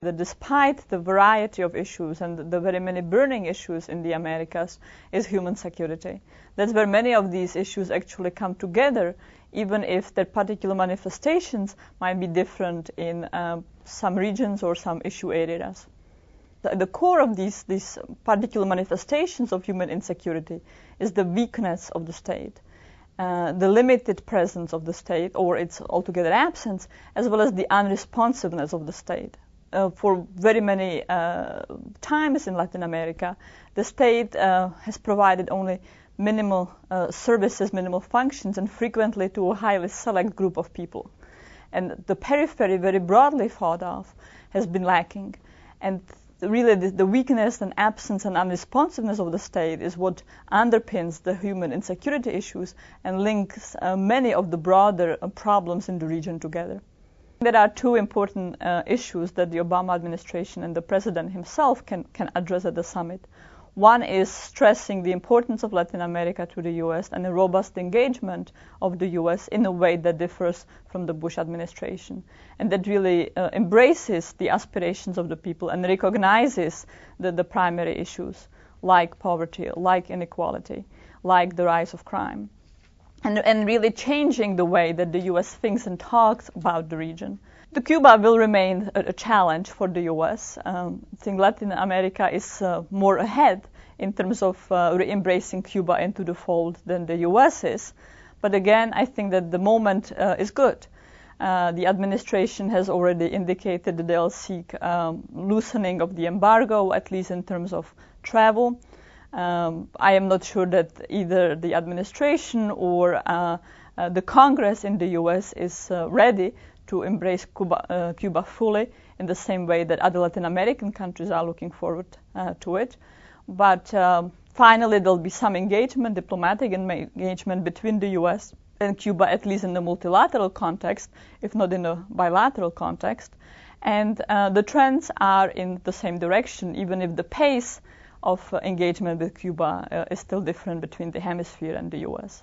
That despite the variety of issues and the very many burning issues in the Americas is human security. That's where many of these issues actually come together, even if their particular manifestations might be different in some regions or some issue areas. The core of these particular manifestations of human insecurity is the weakness of the state, the limited presence of the state or its altogether absence, as well as the unresponsiveness of the state. For very many times in Latin America, the state has provided only minimal services, minimal functions, and frequently to a highly select group of people. And the periphery, very broadly thought of, has been lacking. And really the weakness and absence and unresponsiveness of the state is what underpins the human insecurity issues and links many of the broader problems in the region together. There are two important issues that the Obama administration and the president himself can address at the summit. One is stressing the importance of Latin America to the U.S. and a robust engagement of the U.S. in a way that differs from the Bush administration, and that really embraces the aspirations of the people and recognizes the primary issues like poverty, like inequality, like the rise of crime. And really changing the way that the U.S. thinks and talks about the region. Cuba will remain a challenge for the U.S. I think Latin America is more ahead in terms of re-embracing Cuba into the fold than the U.S. is. But again, I think that the moment is good. The administration has already indicated that they'll seek loosening of the embargo, at least in terms of travel. I am not sure that either the administration or the Congress in the U.S. is ready to embrace Cuba fully in the same way that other Latin American countries are looking forward to it. But finally, there'll be some engagement, diplomatic engagement between the U.S. and Cuba, at least in the multilateral context, if not in a bilateral context. And the trends are in the same direction, even if the pace of engagement with Cuba is still different between the hemisphere and the U.S.